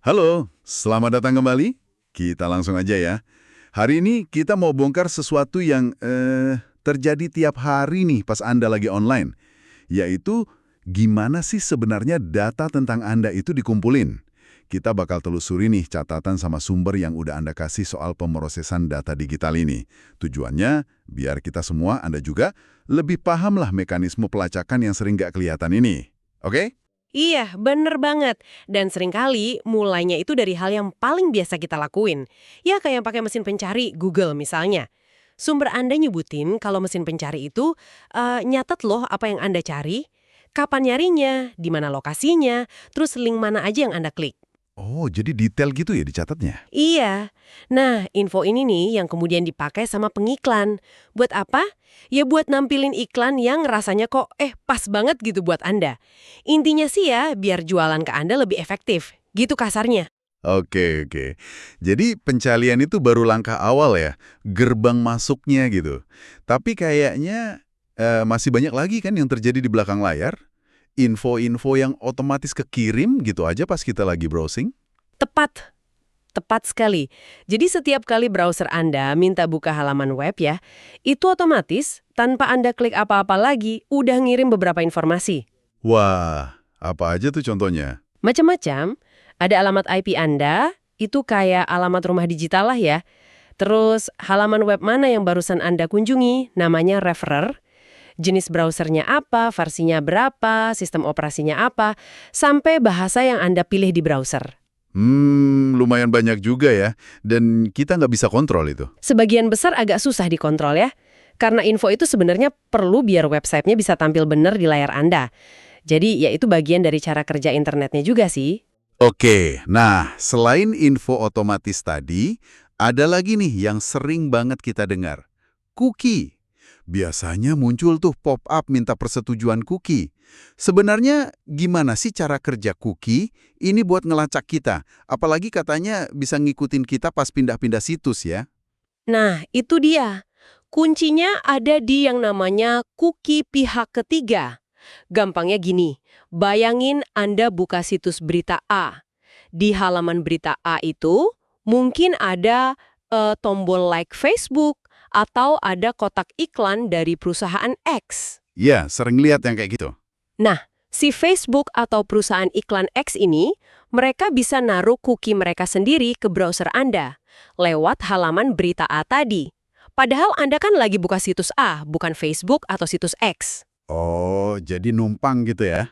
Halo, selamat datang kembali. Kita langsung aja ya. Hari ini kita mau bongkar sesuatu yang terjadi tiap hari nih pas Anda lagi online. Yaitu, gimana sih sebenarnya data tentang Anda itu dikumpulin? Kita bakal telusuri nih catatan sama sumber yang udah Anda kasih soal pemrosesan data digital ini. Tujuannya, biar kita semua, Anda juga, lebih pahamlah mekanisme pelacakan yang sering nggak kelihatan ini. Oke? Iya, bener banget. Dan seringkali mulainya itu dari hal yang paling biasa kita lakuin. Ya kayak pakai mesin pencari Google misalnya. Sumber Anda nyebutin kalau mesin pencari itu nyatet loh apa yang Anda cari, kapan nyarinya, di mana lokasinya, terus link mana aja yang Anda klik. Oh, jadi detail gitu ya dicatatnya? Iya. Nah, info ini nih yang kemudian dipakai sama pengiklan. Buat apa? Ya buat nampilin iklan yang rasanya kok pas banget gitu buat Anda. Intinya sih ya biar jualan ke Anda lebih efektif. Gitu kasarnya. Oke, oke. Jadi pencalian itu baru langkah awal ya, gerbang masuknya gitu. Tapi kayaknya masih banyak lagi kan yang terjadi di belakang layar. Info-info yang otomatis kekirim gitu aja pas kita lagi browsing. Tepat. Tepat sekali. Jadi setiap kali browser Anda minta buka halaman web ya, itu otomatis tanpa Anda klik apa-apa lagi, udah ngirim beberapa informasi. Wah, apa aja tuh contohnya? Macam-macam, ada alamat IP Anda, itu kayak alamat rumah digital lah ya. Terus halaman web mana yang barusan Anda kunjungi, namanya referrer, jenis browsernya apa, versinya berapa, sistem operasinya apa, sampai bahasa yang Anda pilih di browser. Lumayan banyak juga ya. Dan kita nggak bisa kontrol itu. Sebagian besar agak susah dikontrol ya, karena info itu sebenarnya perlu biar websitenya bisa tampil benar di layar Anda. Jadi ya itu bagian dari cara kerja internetnya juga sih. Oke, nah selain info otomatis tadi, ada lagi nih yang sering banget kita dengar. Cookie. Biasanya muncul tuh pop-up minta persetujuan cookie. Sebenarnya gimana sih cara kerja cookie ini buat ngelacak kita? Apalagi katanya bisa ngikutin kita pas pindah-pindah situs ya. Nah, itu dia. Kuncinya ada di yang namanya cookie pihak ketiga. Gampangnya gini, bayangin Anda buka situs berita A. Di halaman berita A itu mungkin ada tombol like Facebook atau ada kotak iklan dari perusahaan X. Iya, sering lihat yang kayak gitu. Nah, si Facebook atau perusahaan iklan X ini, mereka bisa naruh cookie mereka sendiri ke browser Anda lewat halaman berita A tadi. Padahal Anda kan lagi buka situs A, bukan Facebook atau situs X. Oh, jadi numpang gitu ya.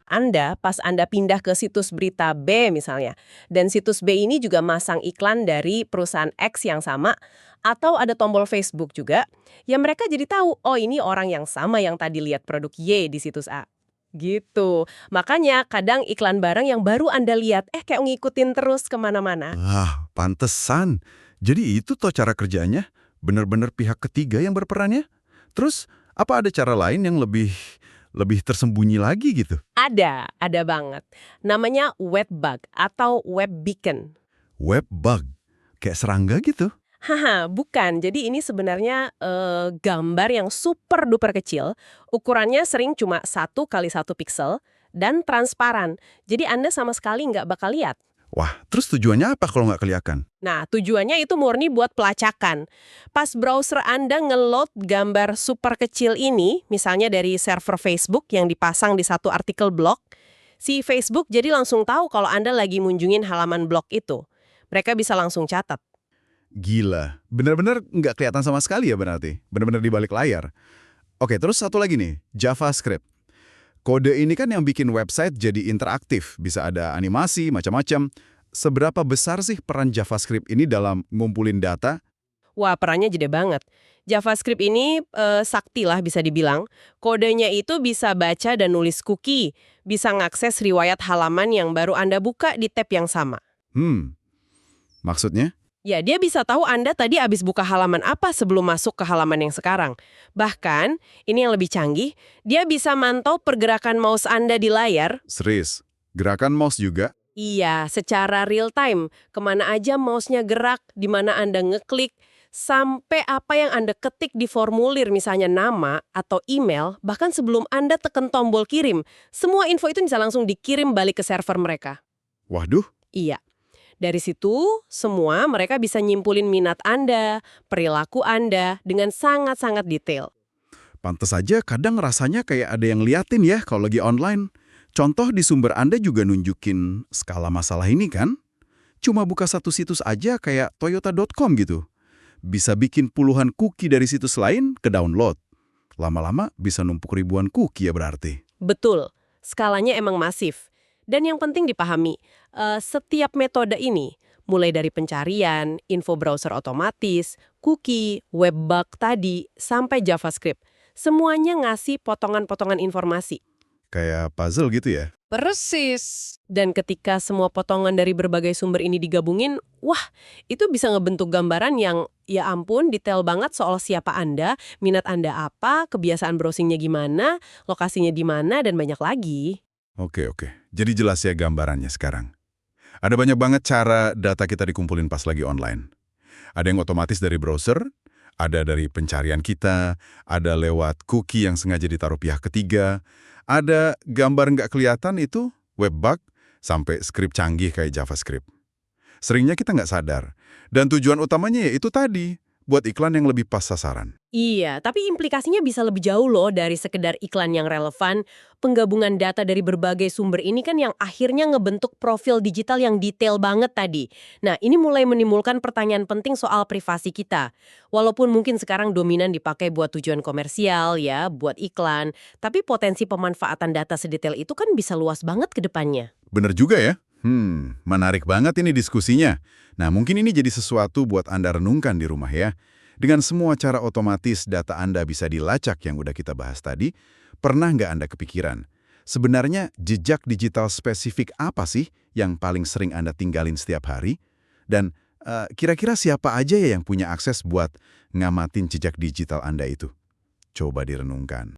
Pas Anda pindah ke situs berita B misalnya, dan situs B ini juga masang iklan dari perusahaan X yang sama, atau ada tombol Facebook juga, ya mereka jadi tahu, oh ini orang yang sama yang tadi lihat produk Y di situs A. Gitu. Makanya kadang iklan barang yang baru Anda lihat, kayak ngikutin terus kemana-mana. Ah, pantesan. Jadi itu toh cara kerjanya? Benar-benar pihak ketiga yang berperannya? Terus, apa ada cara lain yang lebih tersembunyi lagi gitu? Ada banget. Namanya web bug atau web beacon. Web bug? Kayak serangga gitu? Haha, bukan. Jadi ini sebenarnya gambar yang super duper kecil. Ukurannya sering cuma 1 kali 1 piksel dan transparan. Jadi Anda sama sekali nggak bakal lihat. Wah, terus tujuannya apa kalau nggak kelihatan? Nah, tujuannya itu murni buat pelacakan. Pas browser Anda nge-load gambar super kecil ini, misalnya dari server Facebook yang dipasang di satu artikel blog, si Facebook jadi langsung tahu kalau Anda lagi munjungin halaman blog itu. Mereka bisa langsung catat. Gila, benar-benar nggak kelihatan sama sekali ya berarti? Benar-benar di balik layar. Oke, terus satu lagi nih, JavaScript. Kode ini kan yang bikin website jadi interaktif, bisa ada animasi, macam-macam. Seberapa besar sih peran JavaScript ini dalam ngumpulin data? Wah, perannya gede banget. JavaScript ini sakti lah bisa dibilang. Kodenya itu bisa baca dan nulis cookie, bisa ngakses riwayat halaman yang baru Anda buka di tab yang sama. Maksudnya? Ya, dia bisa tahu Anda tadi habis buka halaman apa sebelum masuk ke halaman yang sekarang. Bahkan, ini yang lebih canggih, dia bisa mantau pergerakan mouse Anda di layar. Serius? Gerakan mouse juga? Iya, secara real time. Kemana aja mouse-nya gerak, di mana Anda ngeklik, sampai apa yang Anda ketik di formulir, misalnya nama atau email, bahkan sebelum Anda tekan tombol kirim, semua info itu bisa langsung dikirim balik ke server mereka. Waduh, Iya. Dari situ, semua mereka bisa nyimpulin minat Anda, perilaku Anda dengan sangat-sangat detail. Pantes aja kadang rasanya kayak ada yang liatin ya kalau lagi online. Contoh di sumber Anda juga nunjukin skala masalah ini kan? Cuma buka satu situs aja kayak toyota.com gitu. Bisa bikin puluhan cookie dari situs lain ke download. Lama-lama bisa numpuk ribuan cookie ya berarti. Betul, skalanya emang masif. Dan yang penting dipahami, setiap metode ini, mulai dari pencarian, info browser otomatis, cookie, webbug tadi, sampai JavaScript, semuanya ngasih potongan-potongan informasi. Kayak puzzle gitu ya? Persis. Dan ketika semua potongan dari berbagai sumber ini digabungin, wah, itu bisa ngebentuk gambaran yang, ya ampun, detail banget soal siapa Anda, minat Anda apa, kebiasaan browsingnya gimana, lokasinya di mana, dan banyak lagi. Oke. Jadi jelas ya gambarannya sekarang. Ada banyak banget cara data kita dikumpulin pas lagi online. Ada yang otomatis dari browser, ada dari pencarian kita, ada lewat cookie yang sengaja ditaruh pihak ketiga, ada gambar nggak kelihatan itu, webbug, sampai skrip canggih kayak JavaScript. Seringnya kita nggak sadar. Dan tujuan utamanya ya itu tadi, buat iklan yang lebih pas sasaran. Iya, tapi implikasinya bisa lebih jauh loh dari sekedar iklan yang relevan. Penggabungan data dari berbagai sumber ini kan yang akhirnya ngebentuk profil digital yang detail banget tadi. Nah, ini mulai menimbulkan pertanyaan penting soal privasi kita. Walaupun mungkin sekarang dominan dipakai buat tujuan komersial ya, buat iklan, tapi potensi pemanfaatan data sedetail itu kan bisa luas banget ke depannya. Bener juga ya? Menarik banget ini diskusinya. Nah, mungkin ini jadi sesuatu buat Anda renungkan di rumah ya. Dengan semua cara otomatis data Anda bisa dilacak yang udah kita bahas tadi, pernah nggak Anda kepikiran? Sebenarnya jejak digital spesifik apa sih yang paling sering Anda tinggalin setiap hari? Dan kira-kira siapa aja ya yang punya akses buat ngamatin jejak digital Anda itu? Coba direnungkan.